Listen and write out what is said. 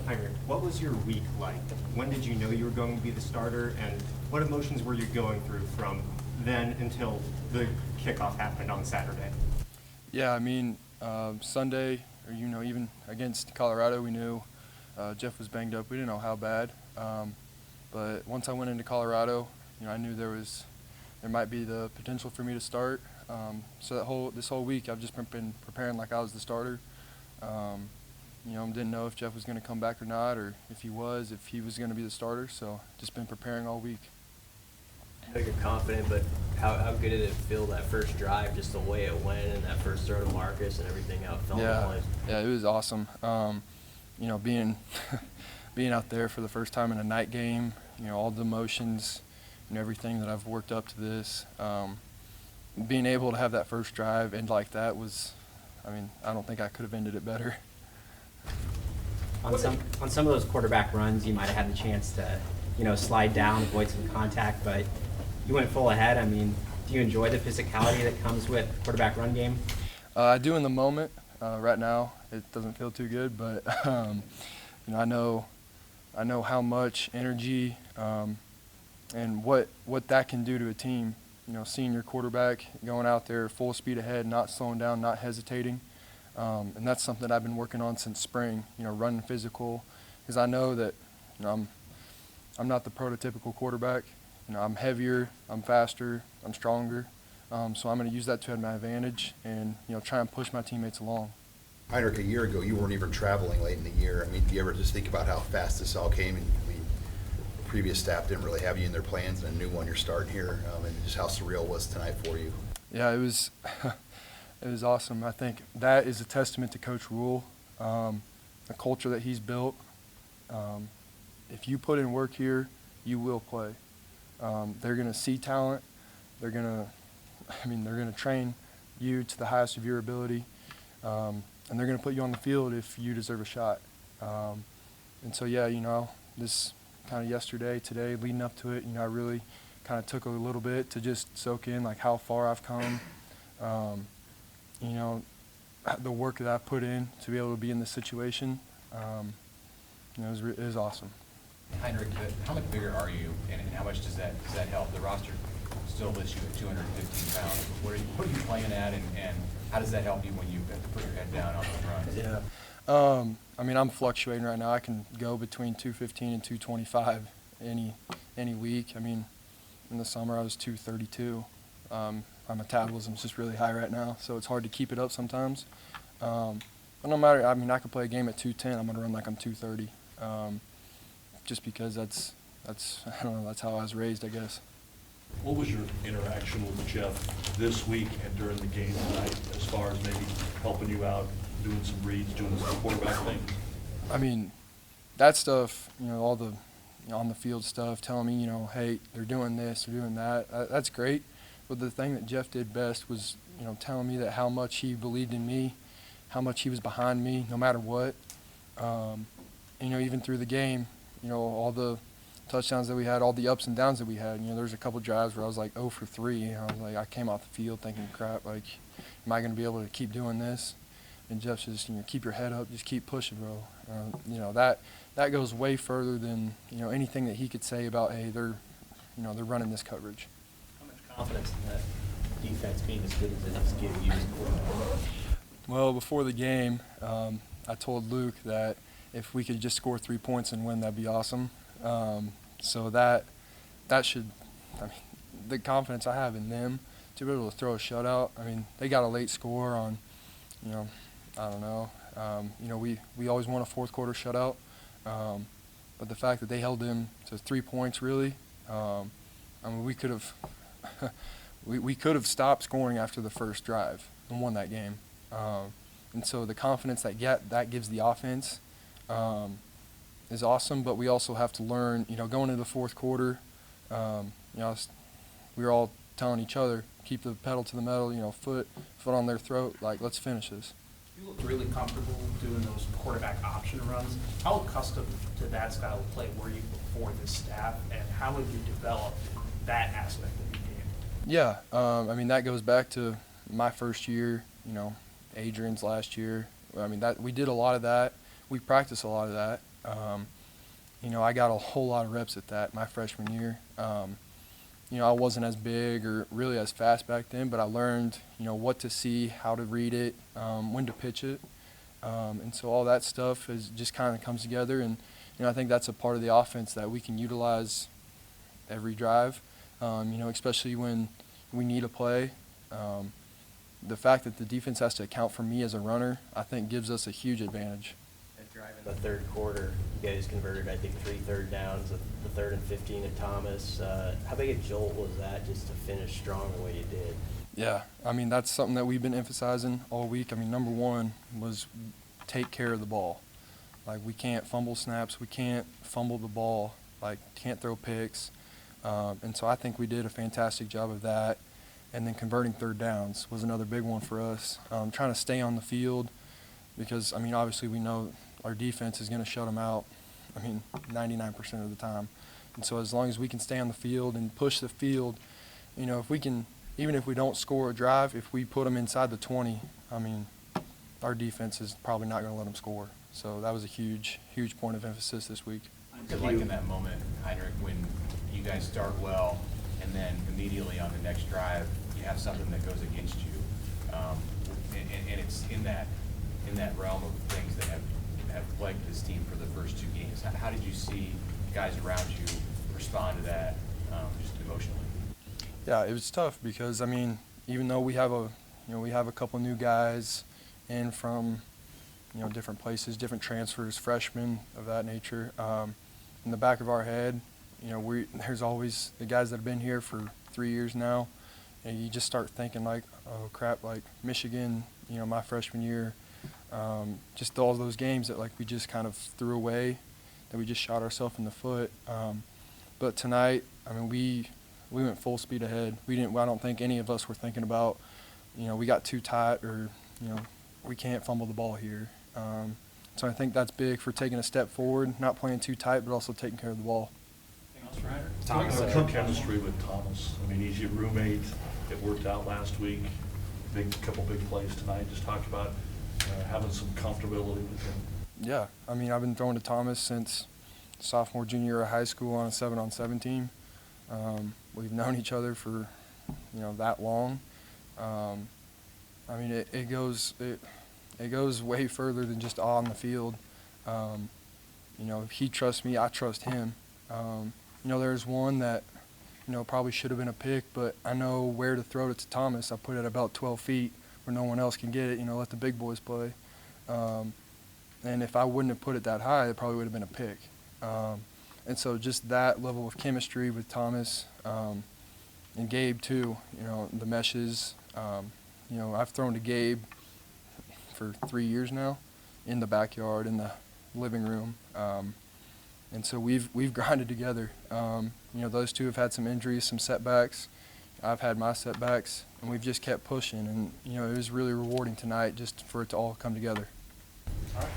Heinrich, what was your week like? When did you know you were going to be the starter, and what emotions were you going through from then until the kickoff happened on Saturday? Yeah, I mean, Sunday, or even against Colorado, we knew Jeff was banged up. We didn't know how bad, but once I went into Colorado, I knew there might be the potential for me to start. So this whole week, I've just been preparing like I was the starter. Didn't know if Jeff was going to come back or not, or if he was going to be the starter. So just been preparing all week. I know you're confident, but how good did it feel that first drive, just the way it went, and that first throw to Marcus and everything, how it felt in place? Yeah, it was awesome. Being being out there for the first time in a night game, all the emotions and everything that I've worked up to this, being able to have that first drive end like that was, I don't think I could have ended it better. On some of those quarterback runs, you might have had the chance to, slide down, avoid some contact, but you went full ahead. Do you enjoy the physicality that comes with quarterback run game? I do in the moment. Right now, it doesn't feel too good, but I know how much energy and what that can do to a team. Seeing your quarterback going out there full speed ahead, not slowing down, not hesitating. And that's something I've been working on since spring, running physical, because I know that I'm not the prototypical quarterback. I'm heavier, I'm faster, I'm stronger. So I'm going to use that to my advantage and, try and push my teammates along. Heinrich, a year ago, you weren't even traveling late in the year. Do you ever just think about how fast this all came? And the previous staff didn't really have you in their plans, and a new one you're starting here, and just how surreal it was tonight for you. Yeah, it was it was awesome. I think that is a testament to Coach Rule, the culture that he's built. If you put in work here, you will play. They're going to see talent. They're going to train you to the highest of your ability, and they're going to put you on the field if you deserve a shot. And so, this kind of yesterday, today, leading up to it, I really kind of took a little bit to just soak in like how far I've come. The work that I put in to be able to be in this situation, it was awesome. Heinrich, how much bigger are you, and how much does that help? The roster still lists you at 215 pounds. What are you playing at, and how does that help you when you have to put your head down on those runs? Yeah. I'm fluctuating right now. I can go between 215 and 225 any week. In the summer I was 232. My metabolism's just really high right now, so it's hard to keep it up sometimes. But no matter, I could play a game at 210. I'm going to run like I'm 230. Just because that's I don't know, that's how I was raised, I guess. What was your interaction with Jeff this week and during the game tonight, as far as maybe helping you out, doing some reads, doing some quarterback things? That stuff, all the on the field stuff, telling me, hey, they're doing this, they're doing that. That's great. But the thing that Jeff did best was, telling me that how much he believed in me, how much he was behind me, no matter what. Even through the game, all the touchdowns that we had, all the ups and downs that we had. There's a couple drives where I was like 0 for 3. I was like, I came off the field thinking, crap, like, am I going to be able to keep doing this? And Jeff says, keep your head up, just keep pushing, bro. That goes way further than anything that he could say about, hey, they're running this coverage. How much confidence in that defense being as good as it is giving you as a quarterback? Well, before the game, I told Luke that if we could just score 3 points and win, that'd be awesome. So that should, the confidence I have in them to be able to throw a shutout. They got a late score on, I don't know. We always want a fourth quarter shutout, but the fact that they held them to 3 points really, we could have we could have stopped scoring after the first drive and won that game. And so the confidence that gives the offense is awesome, but we also have to learn, going into the fourth quarter, we were all telling each other, keep the pedal to the metal, foot on their throat, like, let's finish this. You looked really comfortable doing those quarterback option runs. How accustomed to that style of play were you before this staff, and how have you developed that aspect of your game? Yeah, that goes back to my first year, Adrian's last year. That we did a lot of that. We practiced a lot of that. You know, I got a whole lot of reps at that my freshman year. You know, I wasn't as big or really as fast back then, but I learned, you know, what to see, how to read it, when to pitch it. And so all that stuff is just kind of comes together. And, you know, I think that's a part of the offense that we can utilize every drive, you know, especially when we need a play. The fact that the defense has to account for me as a runner, I think gives us a huge advantage. That drive in the third quarter, you guys converted, I think, 3 third downs, the 3rd and 15 at Thomas. How big a jolt was that just to finish strong the way you did? Yeah, I mean, that's something that we've been emphasizing all week. I mean, number one was take care of the ball. Like, we can't fumble snaps. We can't fumble the ball. Like, can't throw picks. And so I think we did a fantastic job of that. And then converting third downs was another big one for us. Trying to stay on the field because, I mean, obviously we know our defense is going to shut them out, I mean, 99% of the time. And so as long as we can stay on the field and push the field, you know, if we can, even if we don't score a drive, if we put them inside the 20, I mean, our defense is probably not going to let them score. So that was a huge, huge point of emphasis this week. What's it like in that moment, Heinrich, when you guys start well and then immediately on the next drive you have something that goes against you, and it's in that realm of things that have plagued this team for the first 2 games. How did you see guys around you respond to that, just emotionally? Yeah, it was tough because, I mean, even though we have a couple new guys in from, you know, different places, different transfers, freshmen of that nature, in the back of our head, you know, there's always the guys that have been here for 3 years now, and you just start thinking like, oh crap, like Michigan, you know, my freshman year, just all those games that like we just kind of threw away, that we just shot ourselves in the foot. But tonight, I mean, we went full speed ahead. I don't think any of us were thinking about, you know, we got too tight or, you know, we can't fumble the ball here. So I think that's big for taking a step forward, not playing too tight, but also taking care of the ball. Anything else, Ryder? Talk about chemistry with Thomas. I mean, he's your roommate. It worked out last week. Couple big plays tonight. Just talk about having some comfortability with him. Yeah, I mean, I've been throwing to Thomas since sophomore, junior year of high school on a 7-on-7 team. We've known each other for, you know, that long. I mean, it goes way further than just on the field. You know, if he trusts me, I trust him. You know, there's one that, you know, probably should have been a pick, but I know where to throw it to Thomas. I put it about 12 feet where no one else can get it, you know, let the big boys play. And if I wouldn't have put it that high, it probably would have been a pick. And so just that level of chemistry with Thomas and Gabe too, you know, the meshes. You know, I've thrown to Gabe for 3 years now in the backyard, in the living room. And so we've grinded together. You know, those two have had some injuries, some setbacks. I've had my setbacks, and we've just kept pushing. And, you know, it was really rewarding tonight just for it to all come together. All right.